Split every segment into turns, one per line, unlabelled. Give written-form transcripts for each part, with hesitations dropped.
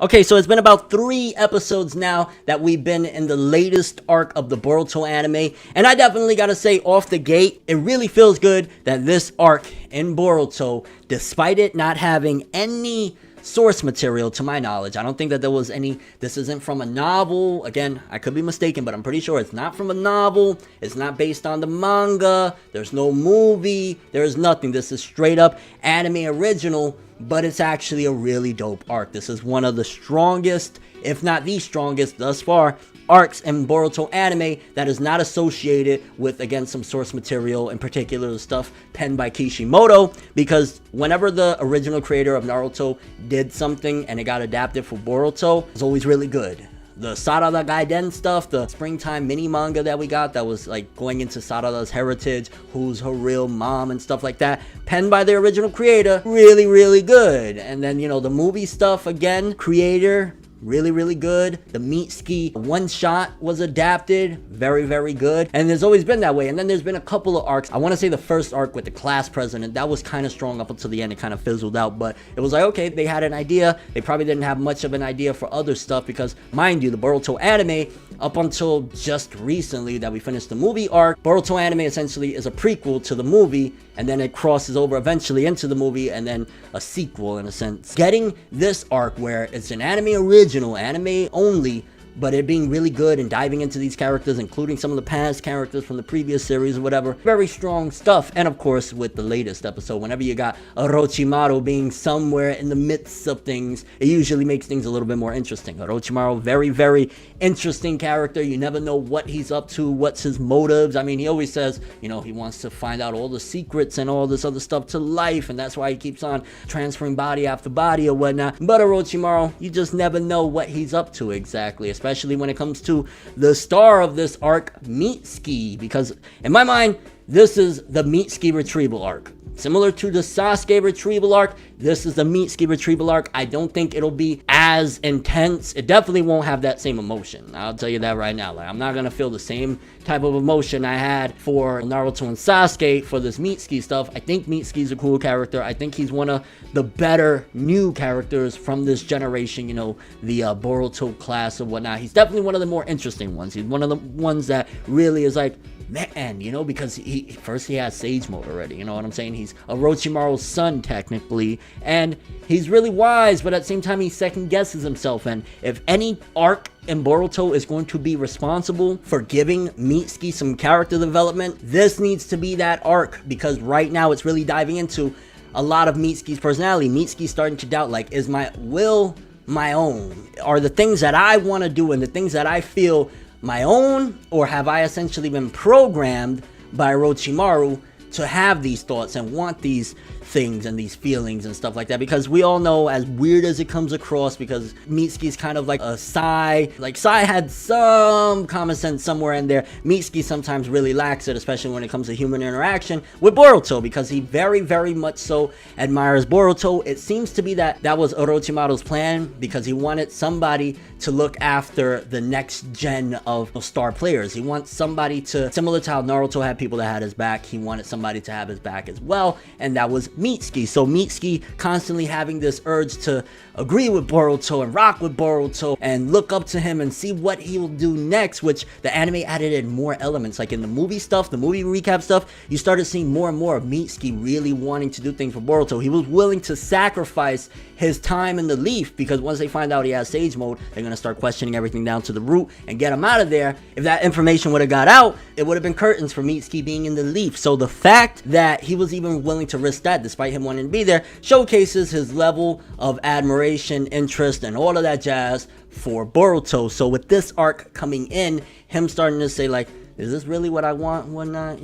Okay, so it's been about 3 episodes now that we've been in the latest arc of the Boruto anime, and I definitely gotta say off the gate, it really feels good that this arc in Boruto, despite it not having any source material to my knowledge, I don't think that there was any, this isn't from a novel, again, I could be mistaken, but I'm pretty sure it's not from a novel, it's not based on the manga, there's no movie, there's nothing, this is straight up anime original, but it's actually a really dope arc. This is one of the strongest, if not the strongest thus far, arcs in Boruto anime that is not associated with, again, some source material, in particular the stuff penned by Kishimoto, because whenever the original creator of Naruto did something and it got adapted for Boruto, it's always really good. The Sarada Gaiden stuff, the springtime mini manga that we got that was like going into Sarada's heritage, who's her real mom and stuff like that, penned by the original creator, really good. And then, you know, the movie stuff, again, creator, really good. The Mitsuki one shot was adapted, very good, and there's always been that way. And then there's been a couple of arcs. I want to say the first arc with the class president, that was kind of strong up until the end. It kind of fizzled out, but it was like, okay, they had an idea. They probably didn't have much of an idea for other stuff, because mind you, the Boruto anime, up until just recently that we finished the movie arc, Boruto anime essentially is a prequel to the movie, and then it crosses over eventually into the movie, and then a sequel in a sense. Getting this arc where it's an anime original, anime only, but it being really good and diving into these characters, including some of the past characters from the previous series or whatever, very strong stuff. And of course, with the latest episode, whenever you got Orochimaru being somewhere in the midst of things, it usually makes things a little bit more interesting. Orochimaru, very interesting character. You never know what he's up to, what's his motives. I mean, he always says, you know, he wants to find out all the secrets and all this other stuff to life, and that's why he keeps on transferring body after body or whatnot. But Orochimaru, you just never know what he's up to exactly, especially when it comes to the star of this arc, Mitsuki, because in my mind, this is the Mitsuki Retrieval arc. Similar to the Sasuke Retrieval arc, this is the Mitsuki Retrieval arc. I don't think it'll be as intense. It definitely won't have that same emotion. I'll tell you that right now. Like, I'm not gonna feel the same type of emotion I had for Naruto and Sasuke for this Mitsuki stuff. I think Mitsuki's a cool character. I think he's one of the better new characters from this generation, you know, the Boruto class or whatnot. He's definitely one of the more interesting ones. He's one of the ones that really is like, man, you know, because he has Sage Mode already, you know what I'm saying? He's Orochimaru's son, technically, and he's really wise, but at the same time, he second guesses himself. And if any arc in Boruto is going to be responsible for giving Mitsuki some character development, this needs to be that arc, because right now it's really diving into a lot of Mitsuki's personality. Mitsuki's starting to doubt, like, is my will my own? Are the things that I want to do and the things that I feel my own, or have I essentially been programmed by Orochimaru to have these thoughts and want these things and these feelings and stuff like that? Because we all know, as weird as it comes across, because Mitsuki's kind of like a Sai. Like, Sai had some common sense somewhere in there. Mitsuki sometimes really lacks it, especially when it comes to human interaction with Boruto, because he very much so admires Boruto. It seems to be that that was Orochimaru's plan, because he wanted somebody to look after the next gen of star players. He wants somebody to, similar to how Naruto had people that had his back, he wanted somebody to have his back as well, and that was Mitsuki. So Mitsuki constantly having this urge to agree with Boruto and rock with Boruto and look up to him and see what he will do next, which the anime added in more elements. Like in the movie stuff, the movie recap stuff, you started seeing more and more of Mitsuki really wanting to do things for Boruto. He was willing to sacrifice his time in the Leaf, because once they find out he has Sage Mode, they're going to start questioning everything down to the root and get him out of there. If that information would have got out, it would have been curtains for Mitsuki being in the Leaf. So the fact that he was even willing to risk that, despite him wanting to be there, showcases his level of admiration, interest, and all of that jazz for Boruto. So with this arc coming in, him starting to say, like, is this really what I want?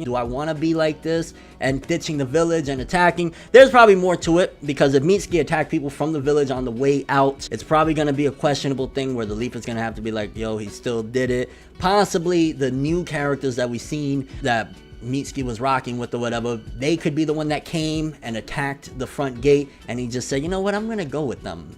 Do I want to be like this? And ditching the village and attacking. There's probably more to it, because if Mitsuki attacked people from the village on the way out, it's probably going to be a questionable thing where the Leaf is going to have to be like, yo, he still did it. Possibly the new characters that we've seen that Mitsuki was rocking with or whatever, they could be the one that came and attacked the front gate, and he just said, you know what, I'm going to go with them.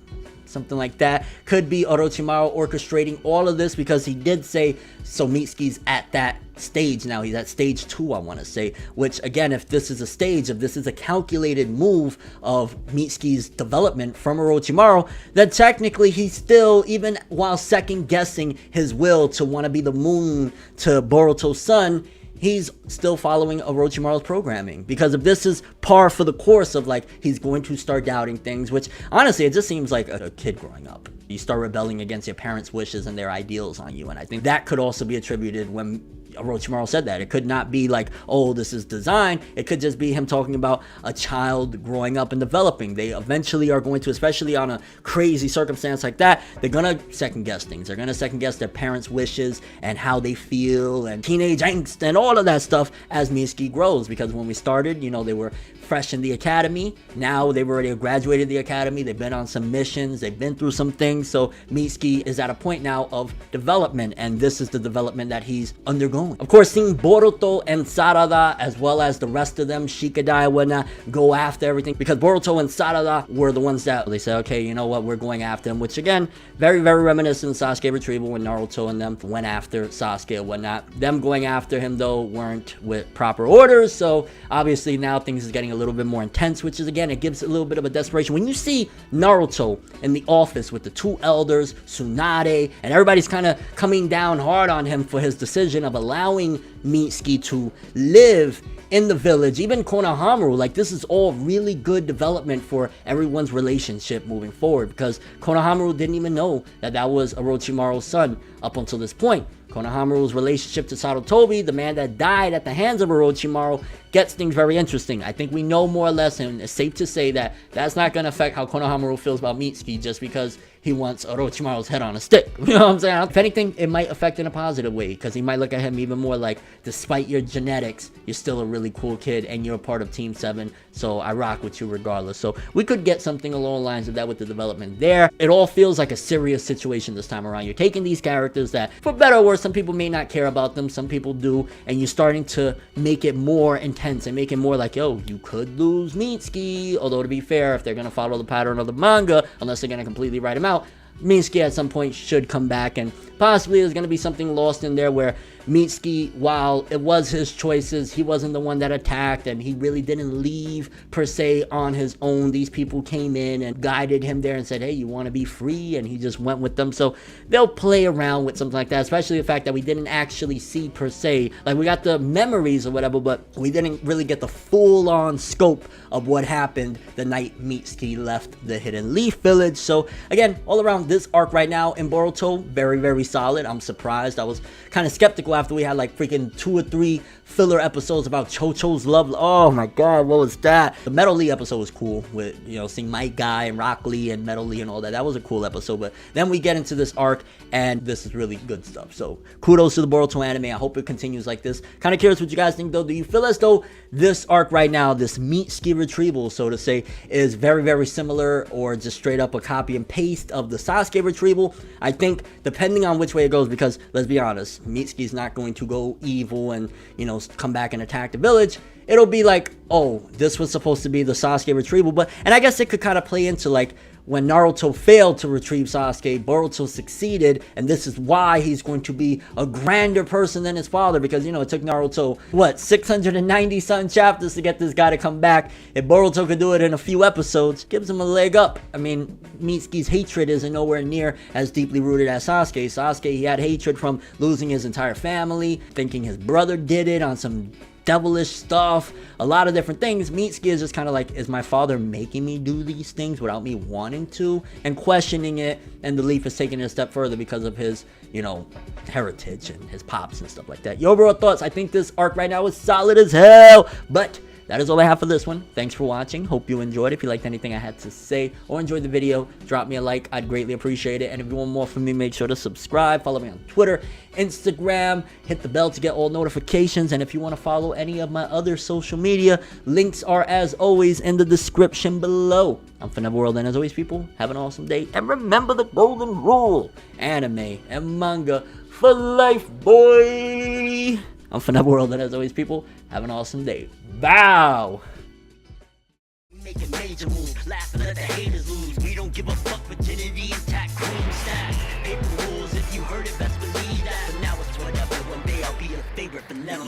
something like that. Could be Orochimaru orchestrating all of this, because he did say so Mitsuki's at that stage now. He's at stage 2, I want to say, which again, if this is a stage, if this is a calculated move of Mitsuki's development from Orochimaru, then technically he's still, even while second guessing his will to want to be the moon to Boruto's son, he's still following Orochimaru's programming. Because if this is par for the course of like, he's going to start doubting things, which honestly, it just seems like a kid growing up. You start rebelling against your parents' wishes and their ideals on you. And I think that could also be attributed when Orochimaru said that. It could not be like, oh, this is design. It could just be him talking about a child growing up and developing. They eventually are going to, especially on a crazy circumstance like that, they're gonna second guess things. They're gonna second guess their parents' wishes and how they feel and teenage angst and all of that stuff as Mitsuki grows. Because when we started, you know, they were fresh in the academy. Now they've already graduated the academy. They've been on some missions. They've been through some things. So Mitsuki is at a point now of development, and this is the development that he's undergoing. Of course, seeing Boruto and Sarada, as well as the rest of them, Shikadai and whatnot, go after everything, because Boruto and Sarada were the ones that they said, okay, you know what, we're going after him, which again, very, very reminiscent of Sasuke Retrieval when Naruto and them went after Sasuke and whatnot. Them going after him, though, weren't with proper orders, so obviously now things is getting a little bit more intense, which is, again, it gives a little bit of a desperation. When you see Naruto in the office with the two elders, Tsunade, and everybody's kind of coming down hard on him for his decision of allowing Mitsuki to live in the village, even Konohamaru, like this is all really good development for everyone's relationship moving forward, because Konohamaru didn't even know that that was Orochimaru's son up until this point. Konohamaru's relationship to Sarutobi, the man that died at the hands of Orochimaru, gets things very interesting. I think we know more or less, and it's safe to say that that's not going to affect how Konohamaru feels about Mitsuki just because he wants Orochimaru's head on a stick. You know what I'm saying? If anything, it might affect in a positive way, because he might look at him even more like, despite your genetics, you're still a really cool kid and you're a part of Team 7, so I rock with you regardless. So we could get something along the lines of that with the development there. It all feels like a serious situation this time around. You're taking these characters that, for better or worse, some people may not care about them, some people do, and you're starting to make it more intense and make it more like, yo, you could lose Mitsuki. Although, to be fair, if they're going to follow the pattern of the manga, unless they're going to completely write him out, Mitsuki at some point should come back, and possibly there's going to be something lost in there where Mitsuki, while it was his choices, he wasn't the one that attacked, and he really didn't leave per se on his own. These people came in and guided him there and said, hey, you want to be free? And he just went with them. So they'll play around with something like that, especially the fact that we didn't actually see per se, like we got the memories or whatever, but we didn't really get the full-on scope of what happened the night Mitsuki left the Hidden Leaf Village. So again, all around this arc right now in Boruto, very, very solid. I'm surprised. I was kind of skeptical after we had like freaking 2 or 3 filler episodes about Chocho's love. Oh my god, what was that? The Metal Lee episode was cool, with, you know, seeing Mike Guy and Rock Lee and Metal Lee and all that. That was a cool episode. But then we get into this arc, and this is really good stuff. So kudos to the Boruto anime. I hope it continues like this. Kind of curious what you guys think, though. Do you feel as though this arc right now, this Mitsuki Retrieval, so to say, is very, very similar, or just straight up a copy and paste of the Sasuke Retrieval? I think depending on which way it goes, because let's be honest, Mitsuki's not going to go evil and, you know, come back and attack the village. It'll be like, oh, this was supposed to be the Sasuke Retrieval. But, and I guess it could kind of play into like when Naruto failed to retrieve Sasuke, Boruto succeeded, and this is why he's going to be a grander person than his father, because, you know, it took Naruto, what, 690 something chapters to get this guy to come back. If Boruto could do it in a few episodes, gives him a leg up. I mean, Mitsuki's hatred isn't nowhere near as deeply rooted as Sasuke. Sasuke, he had hatred from losing his entire family, thinking his brother did it on some devilish stuff, a lot of different things. Mitsuki is just kind of like, is my father making me do these things without me wanting to, and questioning it. And the Leaf is taking it a step further because of his, you know, heritage and his pops and stuff like that. Your overall thoughts? I think this arc right now is solid as hell, but that is all I have for this one. Thanks for watching. Hope you enjoyed. If you liked anything I had to say or enjoyed the video, drop me a like. I'd greatly appreciate it. And if you want more from me, make sure to subscribe. Follow me on Twitter, Instagram. Hit the bell to get all notifications. And if you want to follow any of my other social media, links are, as always, in the description below. I'm Retrieval'Esc, and as always, people, have an awesome day. And remember the golden rule: anime and manga for life, boy! I'm Retrieval'Esc, and as always, people, have an awesome day. Bow! making major moves, laugh and let the haters lose. We don't give a fuck, virginity intact, cream stack. Paper rules, if you heard it, best believe that. But now it's whatever, one day I'll be your favorite, but never.